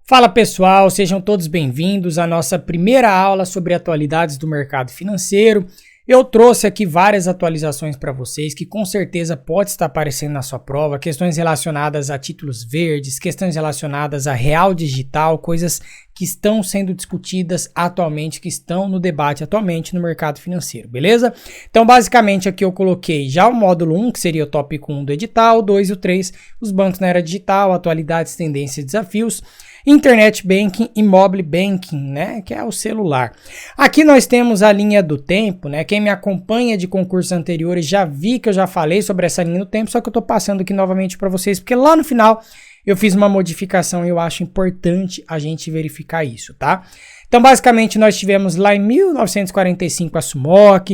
Fala pessoal, sejam todos bem-vindos à nossa primeira aula sobre atualidades do mercado financeiro. Eu trouxe aqui várias atualizações para vocês que com certeza pode estar aparecendo na sua prova, questões relacionadas a títulos verdes, questões relacionadas a real digital, coisas que estão sendo discutidas atualmente, que estão no debate atualmente no mercado financeiro, beleza? Então basicamente aqui eu coloquei já o módulo 1, que seria o tópico 1 do edital, o 2 e o 3, os bancos na era digital, atualidades, tendências e desafios, Internet Banking e Mobile Banking, né, que é o celular. Aqui nós temos a linha do tempo, né, quem me acompanha de concursos anteriores já vi que eu já falei sobre essa linha do tempo, só que eu tô passando aqui novamente para vocês, porque lá no final eu fiz uma modificação e eu acho importante a gente verificar isso, tá? Então, basicamente, nós tivemos lá em 1945 a Sumoc,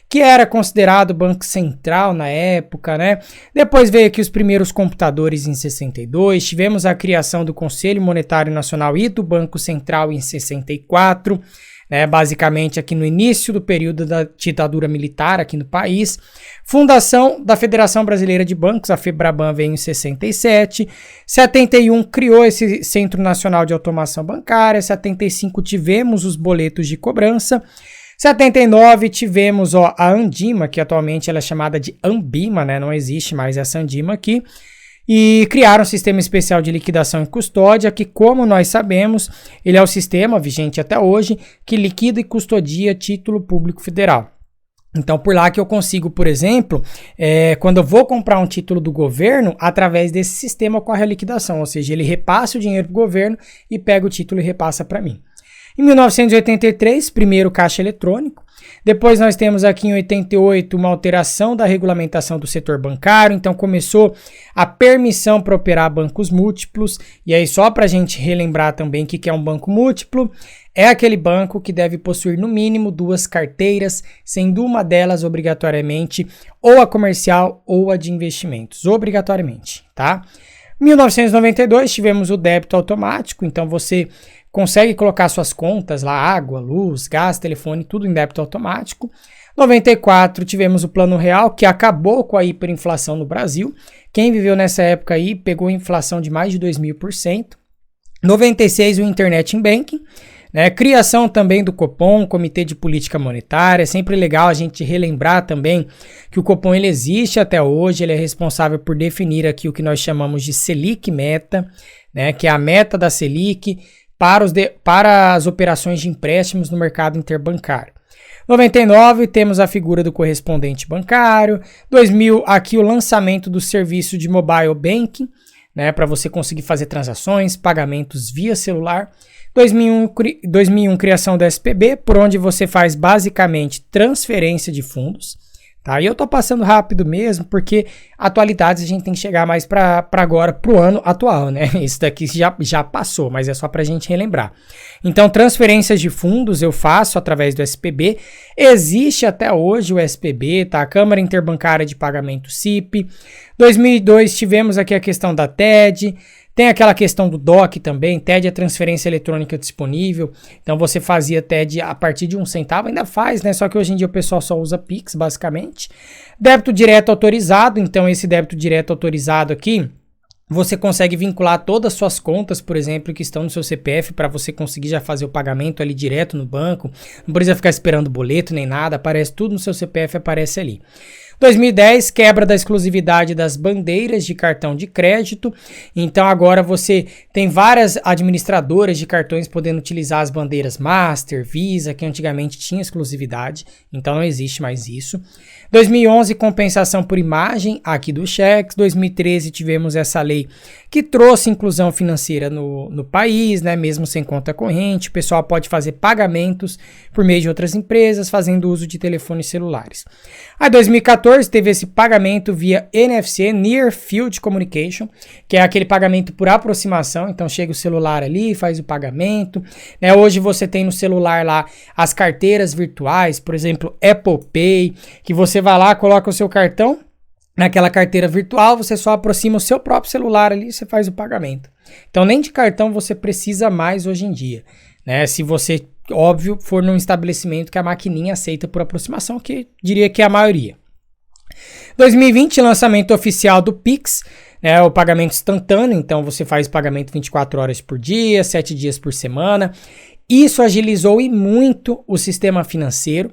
que era considerado banco central na época, né? Depois veio aqui os primeiros computadores em 62, tivemos a criação do Conselho Monetário Nacional e do Banco Central em 64, né? Basicamente aqui no início do período da ditadura militar aqui no país. Fundação da Federação Brasileira de Bancos, a FEBRABAN, veio em 67. 71 criou esse Centro Nacional de Automação Bancária. 75 tivemos os boletos de cobrança. 79 tivemos a Andima, que atualmente ela é chamada de Ambima, né? Não existe mais essa Andima aqui. E criaram um sistema especial de liquidação e custódia, que, como nós sabemos, ele é o sistema vigente até hoje, que liquida e custodia título público federal. Então, por lá que eu consigo, por exemplo, quando eu vou comprar um título do governo, através desse sistema ocorre a liquidação, ou seja, ele repassa o dinheiro para o governo e pega o título e repassa para mim. Em 1983, primeiro caixa eletrônico. Depois nós temos aqui em 88 uma alteração da regulamentação do setor bancário, então começou a permissão para operar bancos múltiplos, e aí só para a gente relembrar também o que é um banco múltiplo, é aquele banco que deve possuir no mínimo 2 carteiras, sendo uma delas obrigatoriamente ou a comercial ou a de investimentos, obrigatoriamente, tá? Em 1992 tivemos o débito automático, então você consegue colocar suas contas lá, água, luz, gás, telefone, tudo em débito automático. 94 tivemos o Plano Real, que acabou com a hiperinflação no Brasil. Quem viveu nessa época aí pegou inflação de mais de 2.000%. 96 o Internet Banking, né? Criação também do Copom, Comitê de Política Monetária. É sempre legal a gente relembrar também que o Copom ele existe até hoje, ele é responsável por definir aqui o que nós chamamos de Selic Meta, né? Que é a meta da Selic para as operações de empréstimos no mercado interbancário. 99, temos a figura do correspondente bancário. 2000, aqui o lançamento do serviço de mobile banking, né, para você conseguir fazer transações, pagamentos via celular. 2001, criação do SPB, por onde você faz basicamente transferência de fundos. Tá? E eu tô passando rápido mesmo, porque atualidades a gente tem que chegar mais para agora, pro ano atual, né? Isso daqui já passou, mas é só pra gente relembrar. Então, transferências de fundos eu faço através do SPB. Existe até hoje o SPB, tá? A Câmara Interbancária de Pagamento CIP. 2002 tivemos aqui a questão da TED. Tem aquela questão do DOC também, TED é transferência eletrônica disponível, então você fazia TED a partir de 1 centavo, ainda faz, né? Só que hoje em dia o pessoal só usa Pix, basicamente. Débito direto autorizado, então esse débito direto autorizado aqui, você consegue vincular todas as suas contas, por exemplo, que estão no seu CPF, para você conseguir já fazer o pagamento ali direto no banco, não precisa ficar esperando boleto nem nada, aparece tudo no seu CPF, aparece ali. 2010, quebra da exclusividade das bandeiras de cartão de crédito. Então agora você tem várias administradoras de cartões podendo utilizar as bandeiras Master, Visa, que antigamente tinha exclusividade. Então não existe mais isso. 2011, compensação por imagem aqui dos cheques. 2013 tivemos essa lei que trouxe inclusão financeira no país, né? Mesmo sem conta corrente. O pessoal pode fazer pagamentos por meio de outras empresas, fazendo uso de telefones celulares. Aí 2014 teve esse pagamento via NFC, Near Field Communication, que é aquele pagamento por aproximação. Então chega o celular ali, faz o pagamento, né? Hoje você tem no celular lá as carteiras virtuais, por exemplo, Apple Pay, que você vai lá, coloca o seu cartão naquela carteira virtual, você só aproxima o seu próprio celular ali e você faz o pagamento. Então nem de cartão você precisa mais hoje em dia, né? Se você, óbvio, for num estabelecimento que a maquininha aceita por aproximação, que diria que é a maioria. 2020, lançamento oficial do Pix, né, o pagamento instantâneo, então você faz pagamento 24 horas por dia, 7 dias por semana. Isso agilizou e muito o sistema financeiro,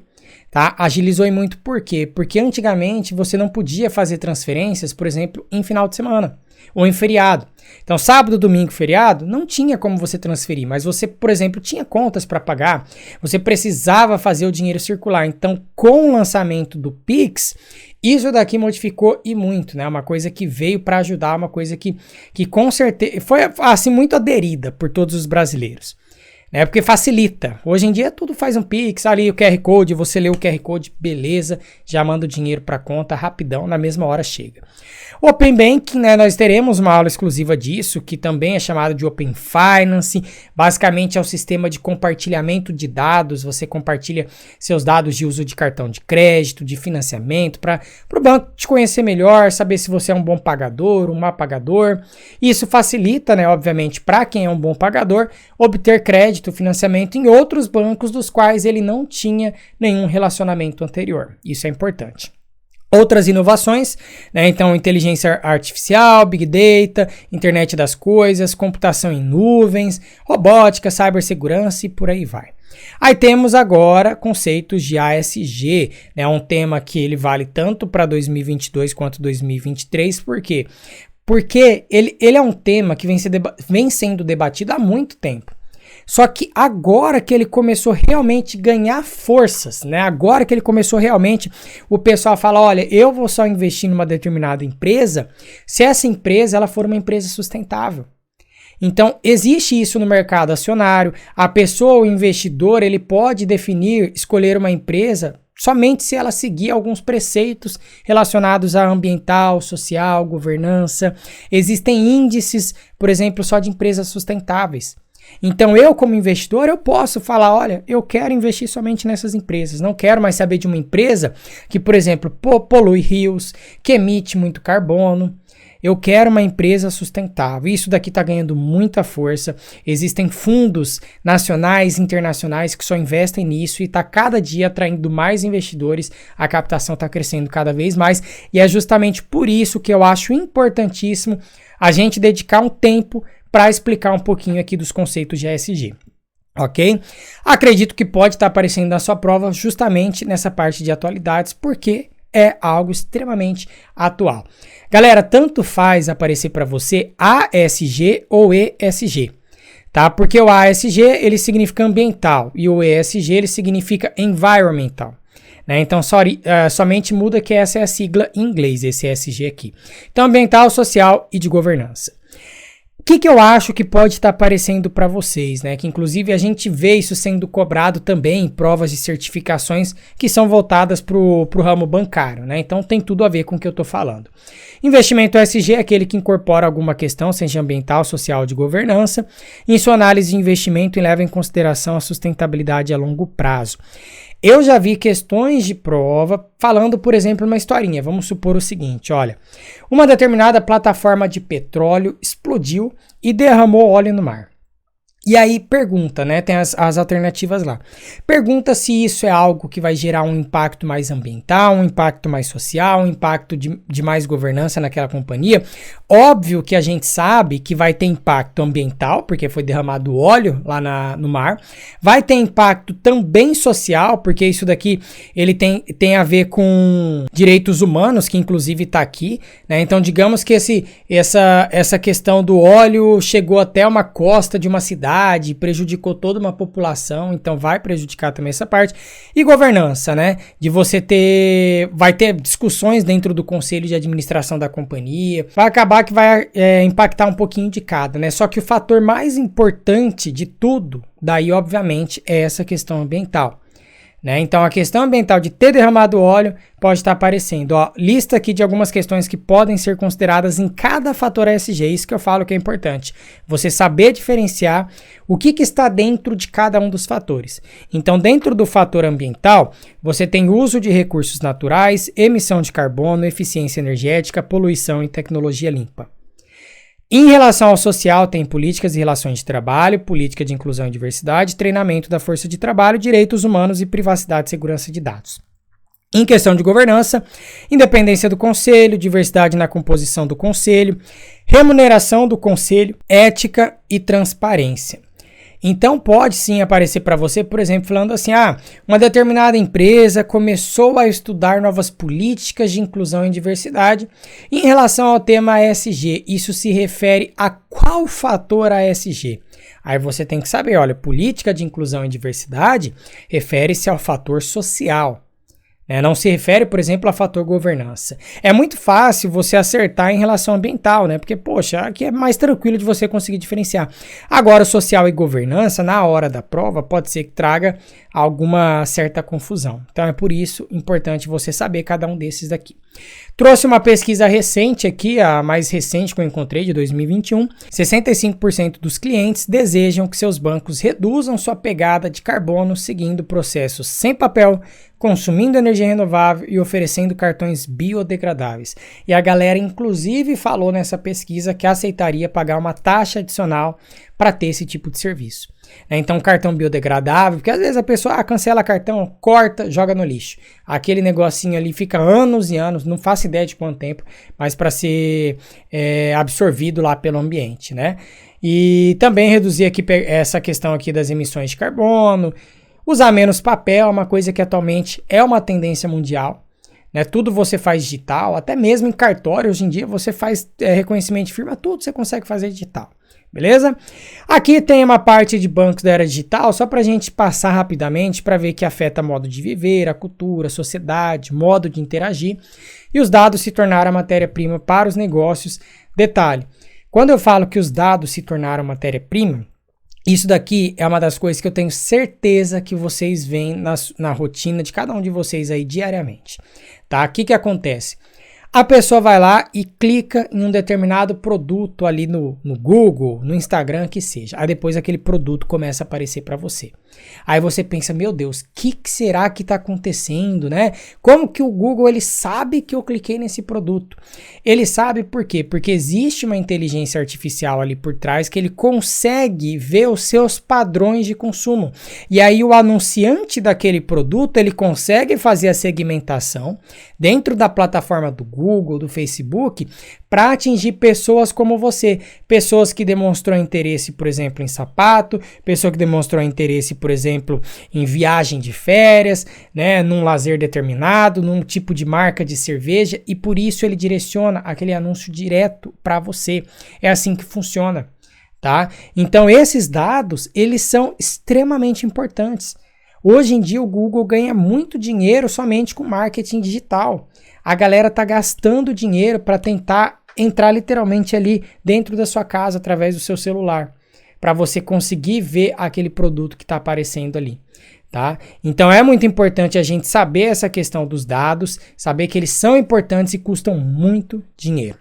tá? Agilizou e muito por quê? Porque antigamente você não podia fazer transferências, por exemplo, em final de semana ou em feriado. Então, sábado, domingo, feriado, não tinha como você transferir, mas você, por exemplo, tinha contas para pagar, você precisava fazer o dinheiro circular. Então, com o lançamento do Pix, isso daqui modificou e muito, né? Uma coisa que veio para ajudar, uma coisa que com certeza foi assim muito aderida por todos os brasileiros. Né, porque facilita. Hoje em dia tudo faz um Pix, ali o QR Code, você lê o QR Code, beleza, já manda o dinheiro para conta rapidão, na mesma hora chega. Open Banking, né, nós teremos uma aula exclusiva disso, que também é chamado de Open Finance, basicamente é o sistema de compartilhamento de dados, você compartilha seus dados de uso de cartão de crédito, de financiamento, para o banco te conhecer melhor, saber se você é um bom pagador, um mau pagador. Isso facilita, né, obviamente, para quem é um bom pagador, obter crédito, financiamento em outros bancos dos quais ele não tinha nenhum relacionamento anterior. Isso é importante. Outras inovações, né? Então inteligência artificial, Big Data, internet das coisas, computação em nuvens, robótica, cibersegurança e por aí vai. Aí temos agora conceitos de ASG, né? Um tema que ele vale tanto para 2022 quanto 2023, por quê? Porque ele é um tema que vem sendo debatido há muito tempo. Só que agora que ele começou realmente a ganhar forças, né? Agora que ele começou realmente, o pessoal fala, olha, eu vou só investir numa determinada empresa se essa empresa ela for uma empresa sustentável. Então, existe isso no mercado acionário. A pessoa, o investidor, ele pode definir, escolher uma empresa somente se ela seguir alguns preceitos relacionados a ambiental, social, governança. Existem índices, por exemplo, só de empresas sustentáveis. Então eu como investidor, eu posso falar, olha, eu quero investir somente nessas empresas, não quero mais saber de uma empresa que, por exemplo, polui rios, que emite muito carbono. Eu quero uma empresa sustentável. Isso daqui está ganhando muita força. Existem fundos nacionais e internacionais que só investem nisso e está cada dia atraindo mais investidores. A captação está crescendo cada vez mais e é justamente por isso que eu acho importantíssimo a gente dedicar um tempo para explicar um pouquinho aqui dos conceitos de ESG, ok? Acredito que pode estar aparecendo na sua prova justamente nessa parte de atualidades, porque é algo extremamente atual. Galera, tanto faz aparecer para você ASG ou ESG, tá? Porque o ASG ele significa ambiental e o ESG ele significa environmental. Né? Então, somente muda que essa é a sigla em inglês, esse ESG aqui. Então, ambiental, social e de governança. O que eu acho que pode estar aparecendo para vocês, né? Que inclusive a gente vê isso sendo cobrado também em provas de certificações que são voltadas para o ramo bancário, né? Então tem tudo a ver com o que eu estou falando. Investimento ESG é aquele que incorpora alguma questão, seja ambiental, social ou de governança, em sua análise de investimento e leva em consideração a sustentabilidade a longo prazo. Eu já vi questões de prova falando, por exemplo, uma historinha. Vamos supor o seguinte, olha. Uma determinada plataforma de petróleo explodiu e derramou óleo no mar. E aí pergunta, né? Tem as alternativas lá. Pergunta se isso é algo que vai gerar um impacto mais ambiental, um impacto mais social, um impacto de mais governança naquela companhia. Óbvio que a gente sabe que vai ter impacto ambiental, porque foi derramado óleo lá no mar. Vai ter impacto também social, porque isso daqui ele tem a ver com direitos humanos, que inclusive está aqui, né? Então digamos que essa questão do óleo chegou até uma costa de uma cidade, prejudicou toda uma população, então vai prejudicar também essa parte. E governança, né? De você vai ter discussões dentro do conselho de administração da companhia, vai acabar que vai impactar um pouquinho de cada, né? Só que o fator mais importante de tudo, daí obviamente, é essa questão ambiental. Né? Então a questão ambiental de ter derramado óleo pode estar aparecendo. Ó, lista aqui de algumas questões que podem ser consideradas em cada fator ESG, isso que eu falo que é importante. Você saber diferenciar o que está dentro de cada um dos fatores. Então dentro do fator ambiental, você tem uso de recursos naturais, emissão de carbono, eficiência energética, poluição e tecnologia limpa. Em relação ao social, tem políticas e relações de trabalho, política de inclusão e diversidade, treinamento da força de trabalho, direitos humanos e privacidade e segurança de dados. Em questão de governança, independência do conselho, diversidade na composição do conselho, remuneração do conselho, ética e transparência. Então pode sim aparecer para você, por exemplo, falando assim, uma determinada empresa começou a estudar novas políticas de inclusão e diversidade em relação ao tema ESG. Isso se refere a qual fator ESG? Aí você tem que saber, olha, política de inclusão e diversidade refere-se ao fator social. Não se refere, por exemplo, a fator governança. É muito fácil você acertar em relação ambiental, né? Porque, poxa, aqui é mais tranquilo de você conseguir diferenciar. Agora, social e governança, na hora da prova, pode ser que traga alguma certa confusão. Então, é por isso importante você saber cada um desses daqui. Trouxe uma pesquisa recente aqui, a mais recente que eu encontrei, de 2021. 65% dos clientes desejam que seus bancos reduzam sua pegada de carbono seguindo processos sem papel, consumindo energia renovável e oferecendo cartões biodegradáveis. E a galera, inclusive, falou nessa pesquisa que aceitaria pagar uma taxa adicional para ter esse tipo de serviço. Então, cartão biodegradável, porque às vezes a pessoa cancela cartão, corta, joga no lixo. Aquele negocinho ali fica anos e anos, não faço ideia de quanto tempo, mas para ser absorvido lá pelo ambiente, né? E também reduzir aqui essa questão aqui das emissões de carbono, usar menos papel, uma coisa que atualmente é uma tendência mundial. Né? Tudo você faz digital, até mesmo em cartório, hoje em dia você faz reconhecimento de firma, tudo você consegue fazer digital. Beleza? Aqui tem uma parte de bancos da era digital, só para a gente passar rapidamente para ver que afeta modo de viver, a cultura, a sociedade, modo de interagir, e os dados se tornaram a matéria-prima para os negócios. Detalhe, quando eu falo que os dados se tornaram matéria-prima, isso daqui é uma das coisas que eu tenho certeza que vocês veem na rotina de cada um de vocês aí diariamente. Tá? O que acontece? A pessoa vai lá e clica em um determinado produto ali no Google, no Instagram, que seja. Aí depois aquele produto começa a aparecer para você. Aí você pensa, meu Deus, o que será que está acontecendo, né? Como que o Google ele sabe que eu cliquei nesse produto? Ele sabe por quê? Porque existe uma inteligência artificial ali por trás que ele consegue ver os seus padrões de consumo. E aí o anunciante daquele produto, ele consegue fazer a segmentação dentro da plataforma do Google, do Facebook, para atingir pessoas como você. Pessoas que demonstram interesse, por exemplo, em sapato, pessoa que demonstrou interesse, por exemplo, em viagem de férias, né, num lazer determinado, num tipo de marca de cerveja, e por isso ele direciona aquele anúncio direto para você. É assim que funciona, tá? Então esses dados, eles são extremamente importantes. Hoje em dia o Google ganha muito dinheiro somente com marketing digital. A galera tá gastando dinheiro para tentar entrar literalmente ali dentro da sua casa através do seu celular, para você conseguir ver aquele produto que está aparecendo ali, tá? Então é muito importante a gente saber essa questão dos dados, saber que eles são importantes e custam muito dinheiro.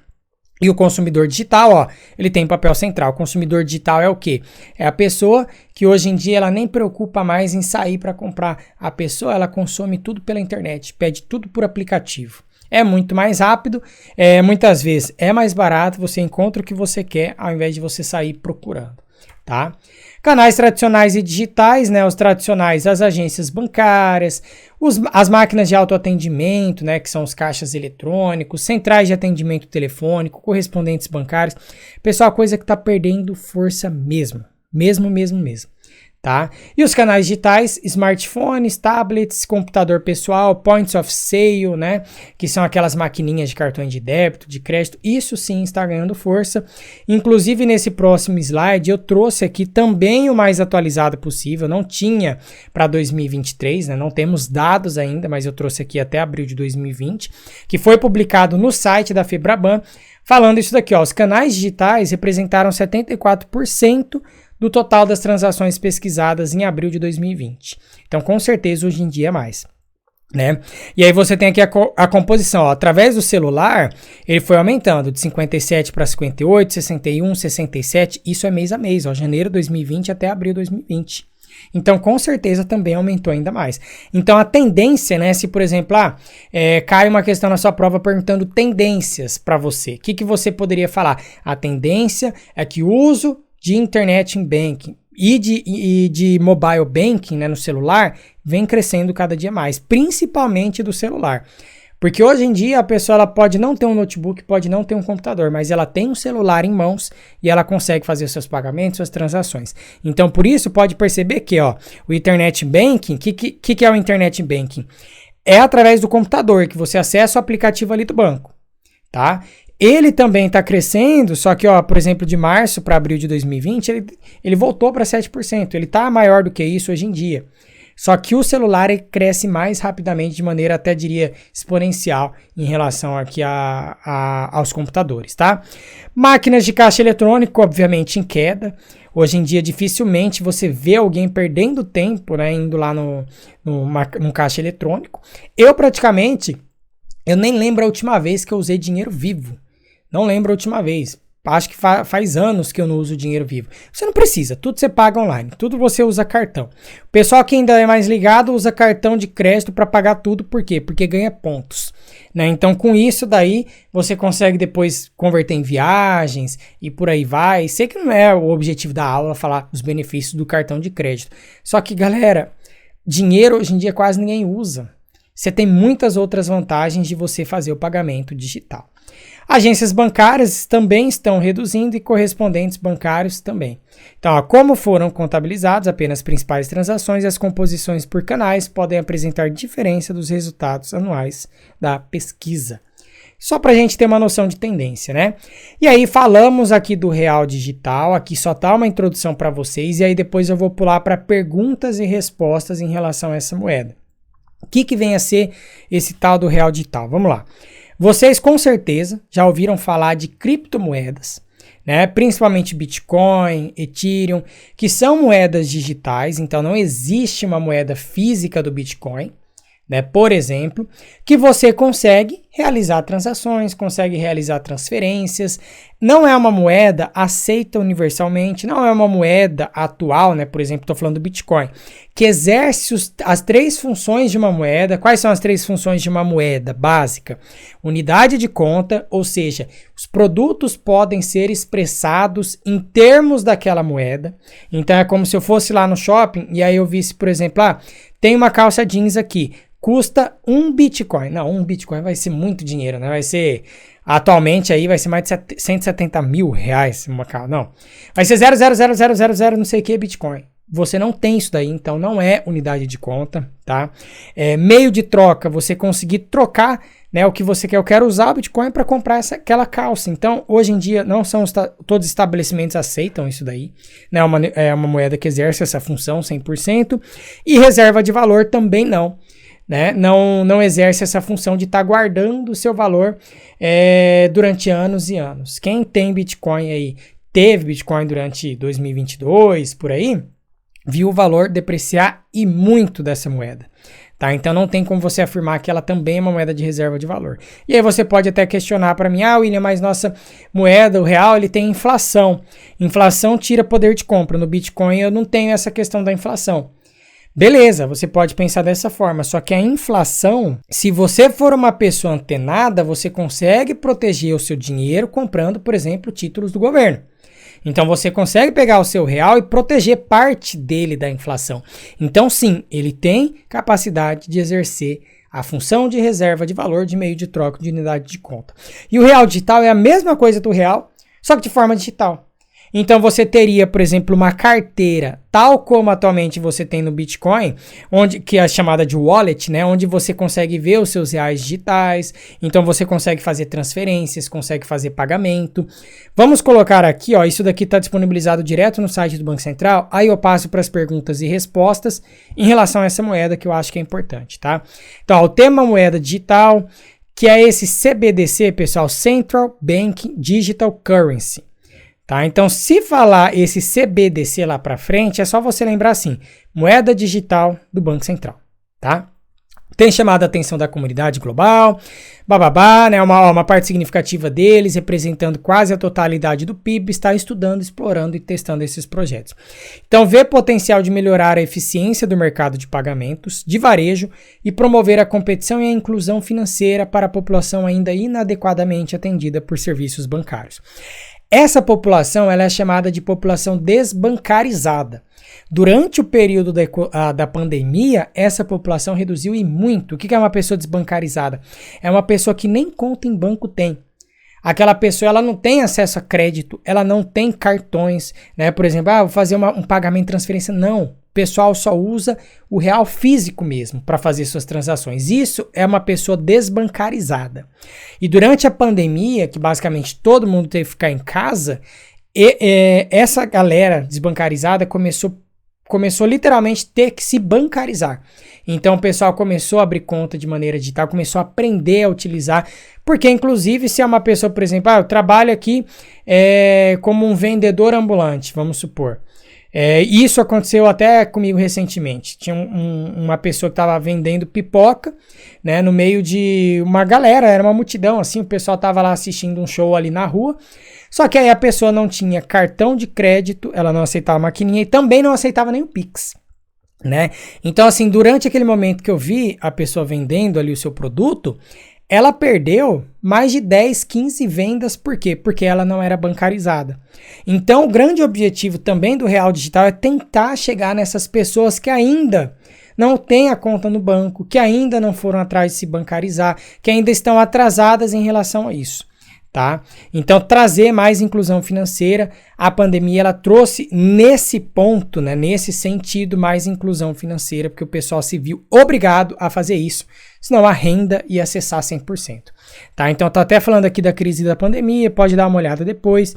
E o consumidor digital, ó, ele tem papel central. O consumidor digital é o quê? É a pessoa que hoje em dia ela nem preocupa mais em sair para comprar. A pessoa, ela consome tudo pela internet, pede tudo por aplicativo. É muito mais rápido, muitas vezes é mais barato, você encontra o que você quer ao invés de você sair procurando, tá? Canais tradicionais e digitais, né? Os tradicionais, as agências bancárias, as máquinas de autoatendimento, né? Que são os caixas eletrônicos, centrais de atendimento telefônico, correspondentes bancários. Pessoal, coisa que tá perdendo força mesmo. Mesmo. Tá? E os canais digitais, smartphones, tablets, computador pessoal, points of sale, né? Que são aquelas maquininhas de cartões de débito, de crédito. Isso sim está ganhando força. Inclusive nesse próximo slide eu trouxe aqui também o mais atualizado possível. Não tinha para 2023, né? Não temos dados ainda, mas eu trouxe aqui até abril de 2020, que foi publicado no site da Febraban, falando isso daqui, ó. Os canais digitais representaram 74% do total das transações pesquisadas em abril de 2020. Então, com certeza, hoje em dia é mais, né? E aí você tem aqui a composição, ó, através do celular, ele foi aumentando de 57 para 58, 61, 67, isso é mês a mês, ó, janeiro de 2020 até abril de 2020. Então, com certeza, também aumentou ainda mais. Então, a tendência, né, se, por exemplo, cai uma questão na sua prova perguntando tendências para você, o que você poderia falar? A tendência é que o uso de internet em banking e de mobile banking, né, no celular, vem crescendo cada dia mais, principalmente do celular. Porque hoje em dia a pessoa ela pode não ter um notebook, pode não ter um computador, mas ela tem um celular em mãos e ela consegue fazer seus pagamentos, suas transações. Então, por isso, pode perceber que o Internet Banking, que é o Internet Banking? É através do computador que você acessa o aplicativo ali do banco, tá? Ele também está crescendo, só que, por exemplo, de março para abril de 2020, ele voltou para 7%. Ele está maior do que isso hoje em dia. Só que o celular cresce mais rapidamente, de maneira até diria exponencial em relação aqui aos computadores, tá? Máquinas de caixa eletrônico, obviamente, em queda. Hoje em dia, dificilmente você vê alguém perdendo tempo, né, indo lá num caixa eletrônico. Eu nem lembro a última vez que eu usei dinheiro vivo. Não lembro a última vez. Acho que faz anos que eu não uso dinheiro vivo. Você não precisa, tudo você paga online, tudo você usa cartão. O pessoal que ainda é mais ligado usa cartão de crédito para pagar tudo, por quê? Porque ganha pontos, né? Então com isso daí você consegue depois converter em viagens e por aí vai. Sei que não é o objetivo da aula falar os benefícios do cartão de crédito. Só que galera, dinheiro hoje em dia quase ninguém usa. Você tem muitas outras vantagens de você fazer o pagamento digital. Agências bancárias também estão reduzindo e correspondentes bancários também. Então, como foram contabilizados apenas as principais transações, as composições por canais podem apresentar diferença dos resultados anuais da pesquisa. Só para a gente ter uma noção de tendência, né? E aí falamos aqui do real digital, aqui só tá uma introdução para vocês, e aí depois eu vou pular para perguntas e respostas em relação a essa moeda. O que vem a ser esse tal do real digital? Vamos lá. Vocês com certeza já ouviram falar de criptomoedas, né? Principalmente Bitcoin, Ethereum, que são moedas digitais, então não existe uma moeda física do Bitcoin, né? Por exemplo, que você consegue realizar transações, consegue realizar transferências. Não é uma moeda aceita universalmente, não é uma moeda atual, né? Por exemplo, estou falando do Bitcoin, que exerce as três funções de uma moeda. Quais são as três funções de uma moeda básica? Unidade de conta, ou seja, os produtos podem ser expressados em termos daquela moeda. Então é como se eu fosse lá no shopping e aí eu visse, por exemplo, tem uma calça jeans aqui, custa 1 Bitcoin. Não, 1 Bitcoin vai ser muito dinheiro, né? Vai ser, atualmente aí vai ser mais de 170 mil reais uma calça. Não, vai ser 0,00000 não sei o que Bitcoin. Você não tem isso daí, então não é unidade de conta, tá? Meio de troca, você conseguir trocar, né, o que você quer. Eu quero usar o Bitcoin para comprar aquela calça. Então, hoje em dia, não são todos os estabelecimentos aceitam isso daí, né? É uma moeda que exerce essa função 100%. E reserva de valor também não. Né? Não exerce essa função de estar guardando o seu valor durante anos e anos. Quem tem Bitcoin aí, teve Bitcoin durante 2022, por aí, viu o valor depreciar e muito dessa moeda. Tá? Então não tem como você afirmar que ela também é uma moeda de reserva de valor. E aí você pode até questionar para mim, William, mas nossa moeda, o real, ele tem inflação. Inflação tira poder de compra. No Bitcoin eu não tenho essa questão da inflação. Beleza, você pode pensar dessa forma, só que a inflação, se você for uma pessoa antenada, você consegue proteger o seu dinheiro comprando, por exemplo, títulos do governo. Então você consegue pegar o seu real e proteger parte dele da inflação. Então sim, ele tem capacidade de exercer a função de reserva de valor de meio de troca de unidade de conta. E o real digital é a mesma coisa do real, só que de forma digital. Então você teria, por exemplo, uma carteira, tal como atualmente você tem no Bitcoin, que é chamada de wallet, né, onde você consegue ver os seus reais digitais, então você consegue fazer transferências, consegue fazer pagamento. Vamos colocar aqui, isso daqui está disponibilizado direto no site do Banco Central, aí eu passo para as perguntas e respostas em relação a essa moeda que eu acho que é importante, tá? Então, o tema moeda digital, que é esse CBDC, pessoal, Central Bank Digital Currency. Tá? Então, se falar esse CBDC lá para frente, é só você lembrar assim, moeda digital do Banco Central, tá? Tem chamado a atenção da comunidade global, né? Uma parte significativa deles, representando quase a totalidade do PIB, está estudando, explorando e testando esses projetos. Então, vê potencial de melhorar a eficiência do mercado de pagamentos, de varejo e promover a competição e a inclusão financeira para a população ainda inadequadamente atendida por serviços bancários. Essa população ela é chamada de população desbancarizada. Durante o período da pandemia, essa população reduziu e muito. O que é uma pessoa desbancarizada? É uma pessoa que nem conta em banco tem. Aquela pessoa, ela não tem acesso a crédito, ela não tem cartões, né? Por exemplo, vou fazer um pagamento de transferência. Não, o pessoal só usa o real físico mesmo para fazer suas transações. Isso é uma pessoa desbancarizada. E durante a pandemia, que basicamente todo mundo teve que ficar em casa, essa galera desbancarizada começou literalmente a ter que se bancarizar. Então o pessoal começou a abrir conta de maneira digital, começou a aprender a utilizar, porque inclusive se é uma pessoa, por exemplo, eu trabalho aqui como um vendedor ambulante, vamos supor. Isso aconteceu até comigo recentemente. Tinha uma pessoa que estava vendendo pipoca, né, no meio de uma galera, era uma multidão, assim, o pessoal estava lá assistindo um show ali na rua. Só que aí a pessoa não tinha cartão de crédito, ela não aceitava a maquininha e também não aceitava nem o Pix, né? Então, assim, durante aquele momento que eu vi a pessoa vendendo ali o seu produto, ela perdeu mais de 10, 15 vendas. Por quê? Porque ela não era bancarizada. Então, o grande objetivo também do Real Digital é tentar chegar nessas pessoas que ainda não têm a conta no banco, que ainda não foram atrás de se bancarizar, que ainda estão atrasadas em relação a isso. Tá? Então, trazer mais inclusão financeira, a pandemia ela trouxe nesse ponto, né, nesse sentido, mais inclusão financeira, porque o pessoal se viu obrigado a fazer isso, senão a renda ia cessar 100%. Tá? Então, tô até falando aqui da crise da pandemia, pode dar uma olhada depois.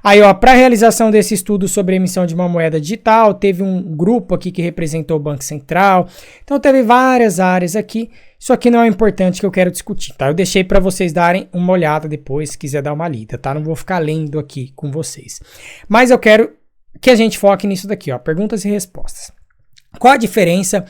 Aí, ó, para a realização desse estudo sobre a emissão de uma moeda digital, teve um grupo aqui que representou o Banco Central. Então, teve várias áreas aqui. Isso aqui não é importante que eu quero discutir, tá? Eu deixei para vocês darem uma olhada depois, se quiser dar uma lida, tá? Não vou ficar lendo aqui com vocês. Mas eu quero que a gente foque nisso daqui, ó, perguntas e respostas. Qual a diferença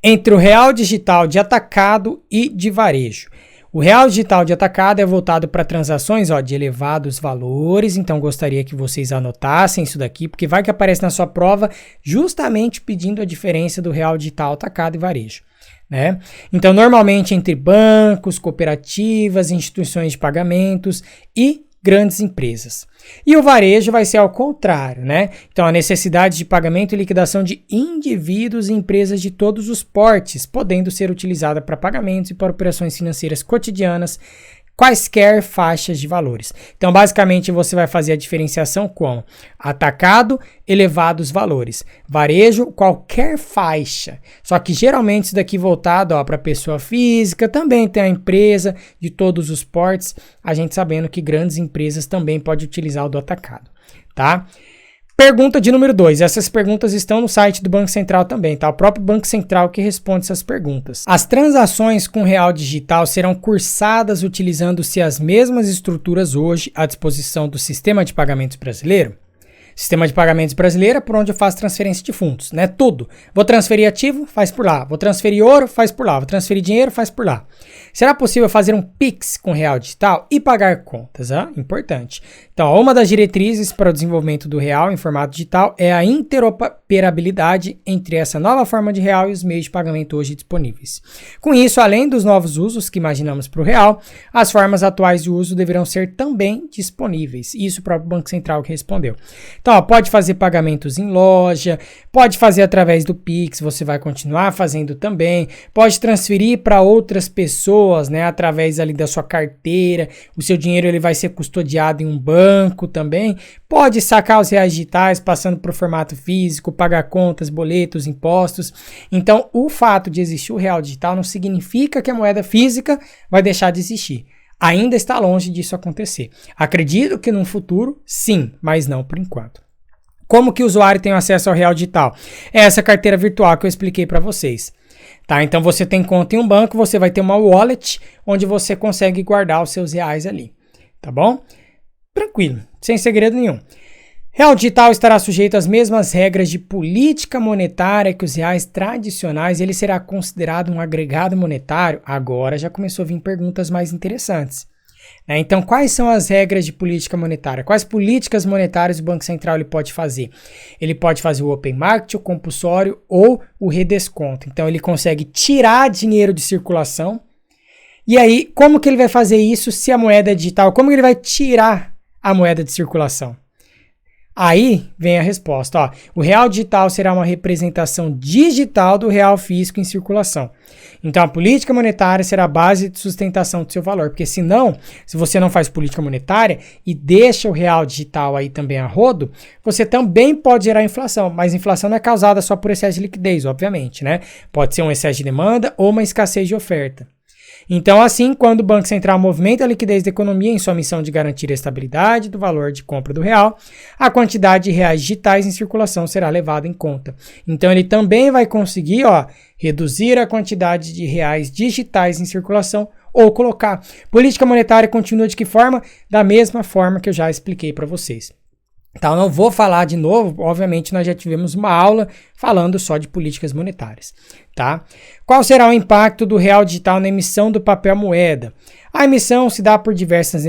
entre o real digital de atacado e de varejo? O real digital de atacado é voltado para transações de elevados valores, então gostaria que vocês anotassem isso daqui, porque vai que aparece na sua prova justamente pedindo a diferença do real digital atacado e varejo. Né? Então, normalmente entre bancos, cooperativas, instituições de pagamentos e grandes empresas. E o varejo vai ser ao contrário, né? Então, a necessidade de pagamento e liquidação de indivíduos e empresas de todos os portes, podendo ser utilizada para pagamentos e para operações financeiras cotidianas, quaisquer faixas de valores. Então, basicamente, você vai fazer a diferenciação com atacado, elevados valores. Varejo, qualquer faixa. Só que, geralmente, isso daqui voltado para pessoa física, também tem a empresa de todos os portes, a gente sabendo que grandes empresas também podem utilizar o do atacado, tá? Pergunta de número 2. Essas perguntas estão no site do Banco Central também, tá? O próprio Banco Central que responde essas perguntas. As transações com real digital serão cursadas utilizando-se as mesmas estruturas hoje à disposição do sistema de pagamentos brasileiro? Sistema de pagamentos brasileiro é por onde eu faço transferência de fundos, né? Tudo. Vou transferir ativo, faz por lá. Vou transferir ouro, faz por lá. Vou transferir dinheiro, faz por lá. Será possível fazer um Pix com real digital e pagar contas? Importante. Então, uma das diretrizes para o desenvolvimento do real em formato digital é a interoperabilidade entre essa nova forma de real e os meios de pagamento hoje disponíveis. Com isso, além dos novos usos que imaginamos para o real, as formas atuais de uso deverão ser também disponíveis. Isso o próprio Banco Central que respondeu. Então, pode fazer pagamentos em loja, pode fazer através do Pix, você vai continuar fazendo também, pode transferir para outras pessoas, né, através ali da sua carteira, o seu dinheiro ele vai ser custodiado em um banco também, pode sacar os reais digitais passando para o formato físico, pagar contas, boletos, impostos. Então, o fato de existir o real digital não significa que a moeda física vai deixar de existir. Ainda está longe disso acontecer. Acredito que no futuro, sim, mas não por enquanto. Como que o usuário tem acesso ao real digital? É essa carteira virtual que eu expliquei para vocês. Tá? Então você tem conta em um banco, você vai ter uma wallet onde você consegue guardar os seus reais ali. Tá bom? Tranquilo, sem segredo nenhum. Real digital estará sujeito às mesmas regras de política monetária que os reais tradicionais. Ele será considerado um agregado monetário? Agora já começou a vir perguntas mais interessantes. Então, quais são as regras de política monetária? Quais políticas monetárias o Banco Central ele pode fazer? Ele pode fazer o open market, o compulsório ou o redesconto. Então, ele consegue tirar dinheiro de circulação. E aí, como que ele vai fazer isso se a moeda é digital? Como que ele vai tirar a moeda de circulação? Aí vem a resposta, ó. O real digital será uma representação digital do real físico em circulação. Então a política monetária será a base de sustentação do seu valor, porque senão, se você não faz política monetária e deixa o real digital aí também a rodo, você também pode gerar inflação, mas inflação não é causada só por excesso de liquidez, obviamente, né? Pode ser um excesso de demanda ou uma escassez de oferta. Então, assim, quando o Banco Central movimenta a liquidez da economia em sua missão de garantir a estabilidade do valor de compra do real, a quantidade de reais digitais em circulação será levada em conta. Então, ele também vai conseguir, reduzir a quantidade de reais digitais em circulação ou colocar. Política monetária continua de que forma? Da mesma forma que eu já expliquei para vocês. Então, não vou falar de novo, obviamente nós já tivemos uma aula falando só de políticas monetárias, tá? Qual será o impacto do real digital na emissão do papel moeda? A emissão se dá por diversas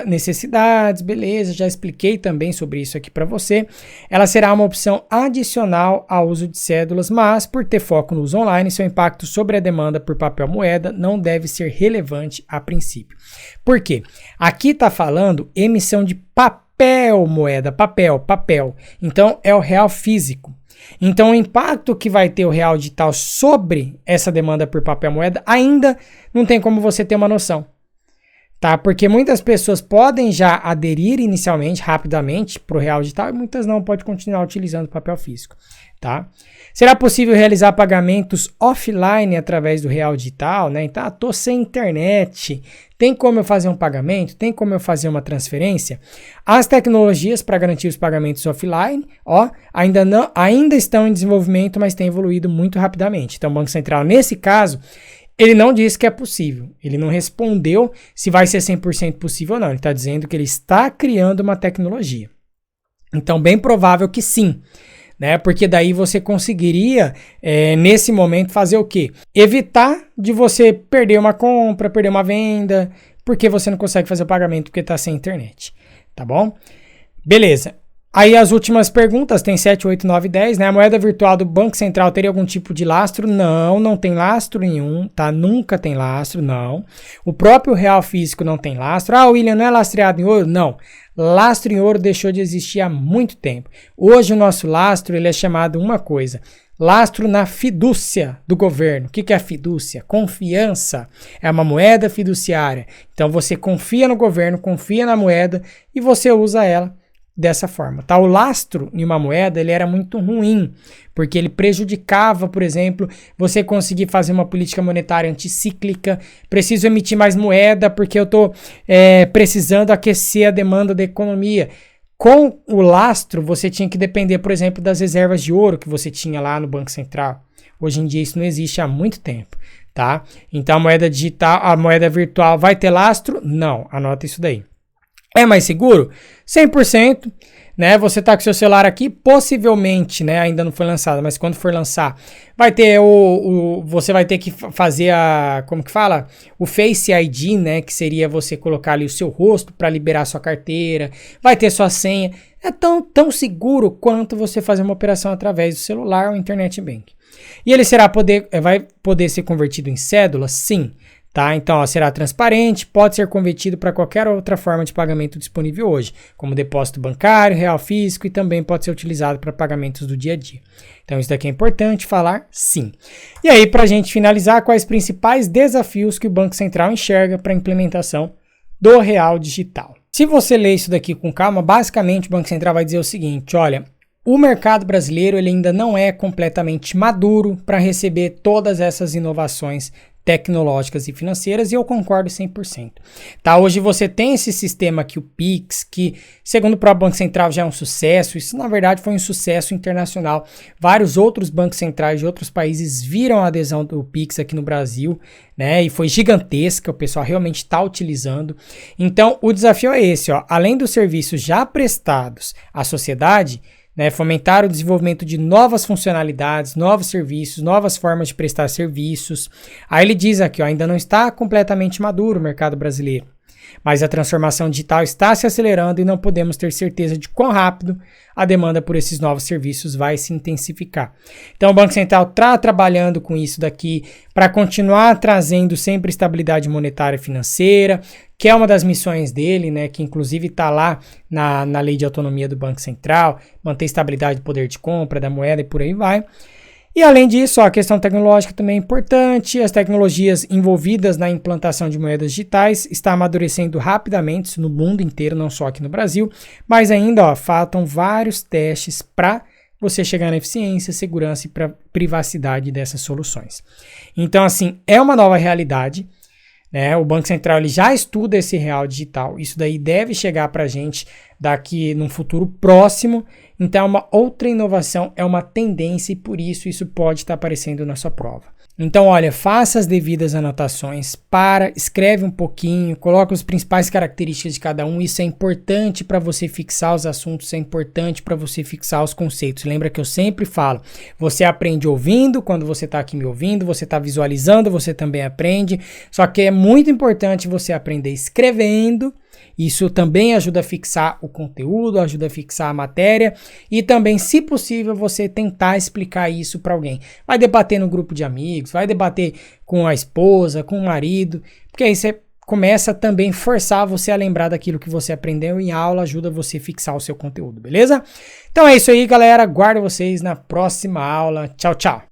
necessidades, beleza, já expliquei também sobre isso aqui para você. Ela será uma opção adicional ao uso de cédulas, mas por ter foco no uso online, seu impacto sobre a demanda por papel moeda não deve ser relevante a princípio. Por quê? Aqui está falando emissão de papel moeda, papel. Então, é o real físico. Então, o impacto que vai ter o real digital sobre essa demanda por papel moeda ainda não tem como você ter uma noção. Tá? Porque muitas pessoas podem já aderir inicialmente, rapidamente, para o real digital e muitas não, pode continuar utilizando o papel físico. Tá? Será possível realizar pagamentos offline através do real digital, né? Então, tô sem internet, tem como eu fazer um pagamento? Tem como eu fazer uma transferência? As tecnologias para garantir os pagamentos offline, ainda estão em desenvolvimento, mas têm evoluído muito rapidamente. Então, o Banco Central, nesse caso, ele não disse que é possível. Ele não respondeu se vai ser 100% possível ou não. Ele está dizendo que ele está criando uma tecnologia. Então, bem provável que sim. Né? Porque daí você conseguiria, nesse momento, fazer o quê? Evitar de você perder uma compra, perder uma venda, porque você não consegue fazer o pagamento porque está sem internet, tá bom? Beleza. Aí as últimas perguntas, tem 7, 8, 9, 10, né? A moeda virtual do Banco Central teria algum tipo de lastro? Não, não tem lastro nenhum, tá? Nunca tem lastro, não. O próprio real físico não tem lastro. Ah, William, não é lastreado em ouro? Não. Lastro em ouro deixou de existir há muito tempo. Hoje o nosso lastro, ele é chamado uma coisa, lastro na fidúcia do governo. O que é a fidúcia? Confiança. É uma moeda fiduciária. Então você confia no governo, confia na moeda e você usa ela dessa forma, tá? O lastro em uma moeda, ele era muito ruim, porque ele prejudicava, por exemplo, você conseguir fazer uma política monetária anticíclica, preciso emitir mais moeda porque eu tô precisando aquecer a demanda da economia. Com o lastro, você tinha que depender, por exemplo, das reservas de ouro que você tinha lá no Banco Central. Hoje em dia isso não existe há muito tempo, tá? Então a moeda digital, a moeda virtual vai ter lastro? Não, anota isso daí. É mais seguro? 100%, né? Você tá com seu celular aqui, possivelmente, né? Ainda não foi lançado, mas quando for lançar, vai ter você vai ter que fazer como que fala? O Face ID, né? Que seria você colocar ali o seu rosto para liberar sua carteira, vai ter sua senha. É tão seguro quanto você fazer uma operação através do celular ou internet banking. E ele vai poder ser convertido em cédula? Sim. Tá? Então, será transparente, pode ser convertido para qualquer outra forma de pagamento disponível hoje, como depósito bancário, real físico e também pode ser utilizado para pagamentos do dia a dia. Então, isso daqui é importante falar, sim. E aí, para a gente finalizar, quais os principais desafios que o Banco Central enxerga para a implementação do real digital? Se você ler isso daqui com calma, basicamente o Banco Central vai dizer o seguinte, olha, o mercado brasileiro ele ainda não é completamente maduro para receber todas essas inovações tecnológicas e financeiras, e eu concordo 100%. Tá? Hoje você tem esse sistema aqui, o Pix, que segundo o próprio Banco Central já é um sucesso, isso na verdade foi um sucesso internacional. Vários outros bancos centrais de outros países viram a adesão do Pix aqui no Brasil, né? E foi gigantesca, o pessoal realmente está utilizando. Então o desafio é esse, ó, além dos serviços já prestados à sociedade, né, fomentar o desenvolvimento de novas funcionalidades, novos serviços, novas formas de prestar serviços. Aí ele diz aqui, ó, ainda não está completamente maduro o mercado brasileiro, mas a transformação digital está se acelerando e não podemos ter certeza de quão rápido a demanda por esses novos serviços vai se intensificar. Então o Banco Central está trabalhando com isso daqui para continuar trazendo sempre estabilidade monetária e financeira, que é uma das missões dele, né, que inclusive está lá na lei de autonomia do Banco Central, manter estabilidade do poder de compra da moeda e por aí vai. E além disso, a questão tecnológica também é importante, as tecnologias envolvidas na implantação de moedas digitais estão amadurecendo rapidamente no mundo inteiro, não só aqui no Brasil, mas ainda faltam vários testes para você chegar na eficiência, segurança e privacidade dessas soluções. Então, assim, é uma nova realidade, né? O Banco Central ele já estuda esse real digital, isso daí deve chegar para a gente daqui num futuro próximo. Então, é uma outra inovação, é uma tendência e por isso pode estar aparecendo na sua prova. Então, olha, faça as devidas anotações, escreve um pouquinho, coloca as principais características de cada um. Isso é importante para você fixar os assuntos, é importante para você fixar os conceitos. Lembra que eu sempre falo, você aprende ouvindo, quando você está aqui me ouvindo, você está visualizando, você também aprende. Só que é muito importante você aprender escrevendo. Isso também ajuda a fixar o conteúdo, ajuda a fixar a matéria e também, se possível, você tentar explicar isso para alguém. Vai debater no grupo de amigos, vai debater com a esposa, com o marido, porque aí você começa também a forçar você a lembrar daquilo que você aprendeu em aula, ajuda você a fixar o seu conteúdo, beleza? Então é isso aí, galera. Aguardo vocês na próxima aula. Tchau, tchau!